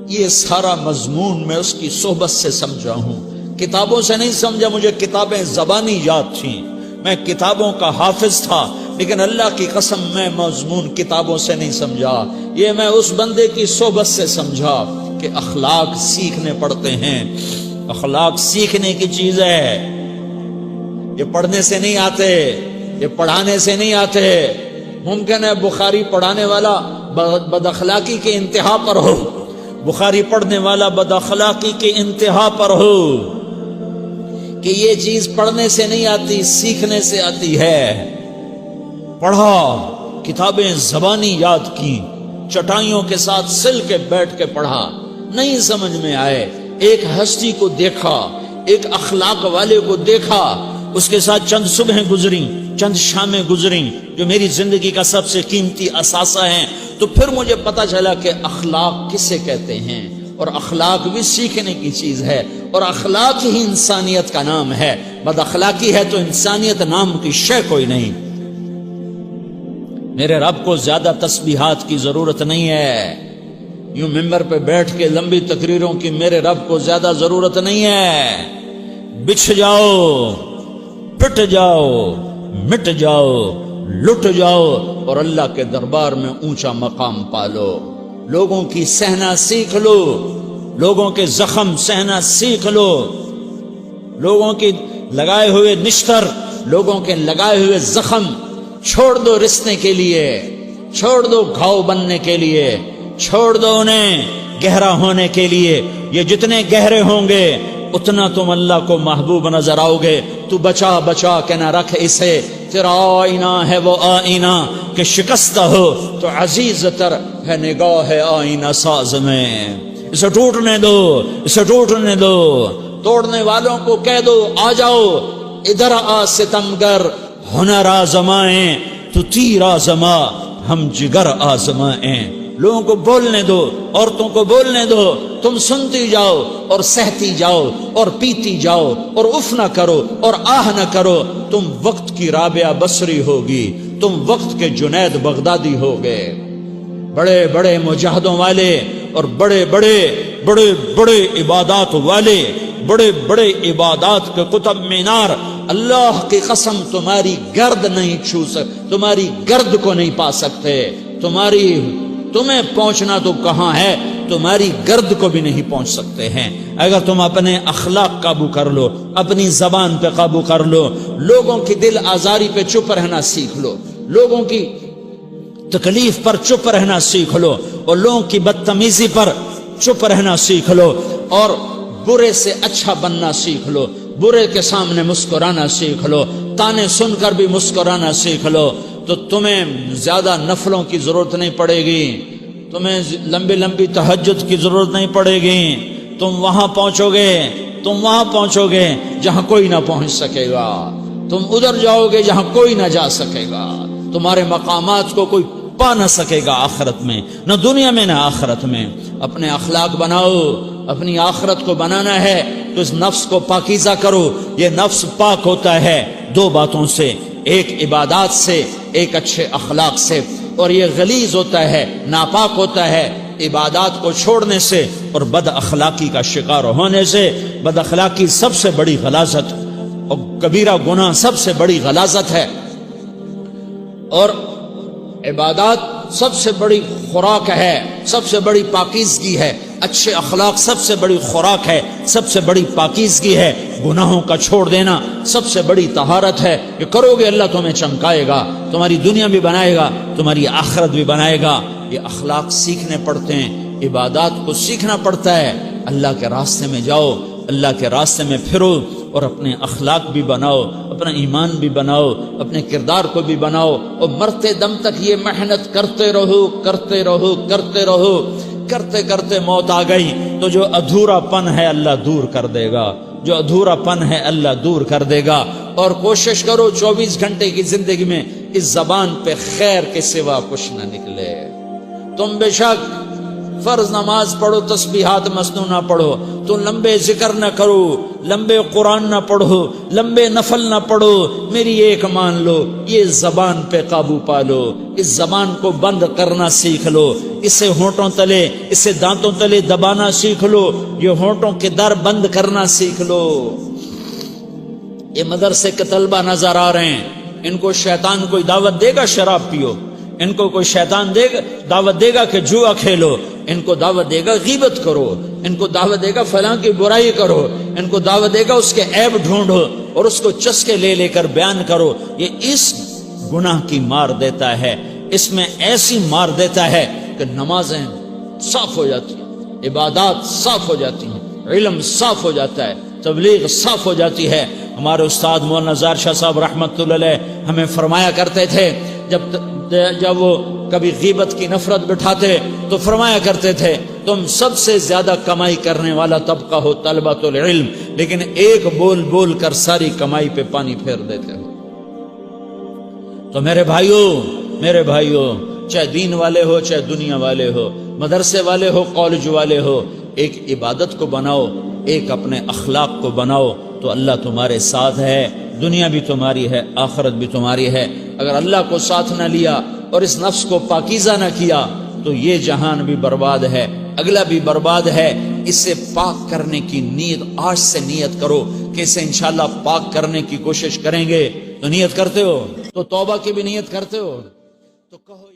یہ سارا مضمون میں اس کی صحبت سے سمجھا ہوں، کتابوں سے نہیں سمجھا۔ مجھے کتابیں زبانی یاد تھیں، میں کتابوں کا حافظ تھا، لیکن اللہ کی قسم میں مضمون کتابوں سے نہیں سمجھا، یہ میں اس بندے کی صحبت سے سمجھا کہ اخلاق سیکھنے پڑتے ہیں۔ اخلاق سیکھنے کی چیز ہے، یہ پڑھنے سے نہیں آتے، یہ پڑھانے سے نہیں آتے۔ ممکن ہے بخاری پڑھانے والا بد اخلاقی کے انتہا پر ہو، بخاری پڑھنے والا بد اخلاقی کے انتہا پر ہو، کہ یہ چیز پڑھنے سے نہیں آتی، سیکھنے سے آتی ہے۔ پڑھا، کتابیں زبانی یاد کی، چٹائیوں کے ساتھ سل کے بیٹھ کے پڑھا، نہیں سمجھ میں آئے، ایک ہستی کو دیکھا، ایک اخلاق والے کو دیکھا، اس کے ساتھ چند صبحیں گزریں، چند شامیں گزریں جو میری زندگی کا سب سے قیمتی اثاثہ ہیں، تو پھر مجھے پتا چلا کہ اخلاق کسے کہتے ہیں، اور اخلاق بھی سیکھنے کی چیز ہے، اور اخلاق ہی انسانیت کا نام ہے۔ بد اخلاقی ہے تو انسانیت نام کی شے کوئی نہیں۔ میرے رب کو زیادہ تسبیحات کی ضرورت نہیں ہے، یوں ممبر پہ بیٹھ کے لمبی تقریروں کی میرے رب کو زیادہ ضرورت نہیں ہے۔ بچھ جاؤ، پٹ جاؤ، مٹ جاؤ، لٹ جاؤ، اور اللہ کے دربار میں اونچا مقام پالو۔ لوگوں کی سہنا سیکھ لو، لوگوں کے زخم سہنا سیکھ لو، لوگوں کی لگائے ہوئے نشتر، لوگوں کے لگائے ہوئے زخم چھوڑ دو رسنے کے لیے، چھوڑ دو گھاؤ بننے کے لیے، چھوڑ دو انہیں گہرا ہونے کے لیے۔ یہ جتنے گہرے ہوں گے اتنا تم اللہ کو محبوب نظر آؤ گے۔ تو بچا بچا کے نہ رکھ اسے، تیرا آئینہ ہے وہ آئینہ کہ شکستہ ہو تو عزیز تر ہے نگاہ آئینہ ساز میں۔ اسے ٹوٹنے دو، اسے ٹوٹنے دو، توڑنے والوں کو کہہ دو آ جاؤ ادھر آ ستمگر، ہنر آزمائیں تو تیر آزما، ہم جگر آزمائیں۔ لوگوں کو بولنے دو، عورتوں کو بولنے دو، تم سنتی جاؤ اور سہتی جاؤ اور پیتی جاؤ اور اف نہ کرو اور آہ نہ کرو۔ تم وقت کی رابعہ بصری ہوگی، تم وقت کے جنید بغدادی ہوگے۔ بڑے بڑے مجاہدوں والے اور بڑے بڑے بڑے بڑے عبادات والے، بڑے بڑے عبادات کے قطب مینار، اللہ کی قسم تمہاری گرد نہیں چھو سکتے، تمہاری گرد کو نہیں پا سکتے۔ تمہیں پہنچنا تو کہاں ہے، تمہاری گرد کو بھی نہیں پہنچ سکتے ہیں۔ اگر تم اپنے اخلاق قابو کر لو، اپنی زبان پہ قابو کر لو، لوگوں کی دل آزاری پہ چپ رہنا سیکھ لو، لوگوں کی تکلیف پر چپ رہنا سیکھ لو، اور لوگوں کی بدتمیزی پر چپ رہنا سیکھ لو، اور برے سے اچھا بننا سیکھ لو، برے کے سامنے مسکرانا سیکھ لو، تانے سن کر بھی مسکرانا سیکھ لو، تو تمہیں زیادہ نفلوں کی ضرورت نہیں پڑے گی، تمہیں لمبی لمبی تہجد کی ضرورت نہیں پڑے گی۔ تم وہاں پہنچو گے جہاں کوئی نہ پہنچ سکے گا، تم ادھر جاؤ گے جہاں کوئی نہ جا سکے گا، تمہارے مقامات کو کوئی پا نہ سکے گا آخرت میں، نہ دنیا میں نہ آخرت میں۔ اپنے اخلاق بناؤ، اپنی آخرت کو بنانا ہے تو اس نفس کو پاکیزہ کرو۔ یہ نفس پاک ہوتا ہے دو باتوں سے، ایک عبادات سے، ایک اچھے اخلاق سے، اور یہ غلیظ ہوتا ہے، ناپاک ہوتا ہے عبادات کو چھوڑنے سے اور بد اخلاقی کا شکار ہونے سے۔ بد اخلاقی سب سے بڑی غلاظت اور کبیرہ گناہ سب سے بڑی غلاظت ہے، اور عبادات سب سے بڑی خوراک ہے، سب سے بڑی پاکیزگی ہے۔ اچھے اخلاق سب سے بڑی خوراک ہے، سب سے بڑی پاکیزگی ہے۔ گناہوں کا چھوڑ دینا سب سے بڑی طہارت ہے۔ یہ کرو گے اللہ تمہیں چمکائے گا، تمہاری دنیا بھی بنائے گا، تمہاری آخرت بھی بنائے گا۔ یہ اخلاق سیکھنے پڑتے ہیں، عبادات کو سیکھنا پڑتا ہے۔ اللہ کے راستے میں جاؤ، اللہ کے راستے میں پھرو، اور اپنے اخلاق بھی بناؤ، اپنا ایمان بھی بناؤ، اپنے کردار کو بھی بناؤ، اور مرتے دم تک یہ محنت کرتے رہو کرتے رہو کرتے رہو۔ کرتے کرتے موت آ گئی تو جو ادھورا پن ہے اللہ دور کر دے گا، جو ادھورا پن ہے اللہ دور کر دے گا۔ اور کوشش کرو 24 گھنٹے کی زندگی میں اس زبان پہ خیر کے سوا کچھ نہ نکلے۔ تم بے شک فرض نماز پڑھو تسبیحات مسنونہ پڑھو، تو لمبے ذکر نہ کرو، لمبے قرآن نہ پڑھو، لمبے نفل نہ پڑھو، میری ایک مان لو، یہ زبان پہ قابو پالو، اس زبان کو بند کرنا سیکھ لو، اسے ہونٹوں تلے، اسے دانتوں تلے دبانا سیکھ لو، یہ ہونٹوں کے در بند کرنا سیکھ لو۔ یہ مدرسے کے طلبہ نظر آ رہے ہیں، ان کو شیطان کوئی دعوت دے گا شراب پیو، ان کو کوئی شیطان دعوت دے گا کہ جوا کھیلو، ان کو دعوت دے گا غیبت کرو، ان کو دعوت دے گا فلاں کی برائی کرو، ان کو دعوت دے گا اس کے عیب ڈھونڈو اور اس کو چسکے لے لے کر بیان کرو۔ یہ اس گناہ کی مار دیتا ہے، اس میں ایسی مار دیتا ہے کہ نمازیں صاف ہو جاتی ہیں، عبادات صاف ہو جاتی ہیں، علم صاف ہو جاتا ہے، تبلیغ صاف ہو جاتی ہے۔ ہمارے استاد مولانا زار شاہ صاحب رحمۃ اللہ علیہ ہمیں فرمایا کرتے تھے، جب وہ کبھی غیبت کی نفرت بٹھاتے تو فرمایا کرتے تھے تم سب سے زیادہ کمائی کرنے والا طبقہ ہو طلبۃ العلم، لیکن ایک بول بول کر ساری کمائی پہ پانی پھیر دیتے ہو۔ تو میرے بھائیوں چاہے دین والے ہو چاہے دنیا والے ہو، مدرسے والے ہو کالج والے ہو، ایک عبادت کو بناؤ، ایک اپنے اخلاق کو بناؤ، تو اللہ تمہارے ساتھ ہے، دنیا بھی تمہاری ہے، آخرت بھی تمہاری ہے۔ اگر اللہ کو ساتھ نہ لیا اور اس نفس کو پاکیزہ نہ کیا تو یہ جہان بھی برباد ہے، اگلا بھی برباد ہے۔ اسے پاک کرنے کی نیت آج سے نیت کرو کہ اسے انشاءاللہ پاک کرنے کی کوشش کریں گے۔ تو نیت کرتے ہو تو توبہ کی بھی نیت کرتے ہو تو کہو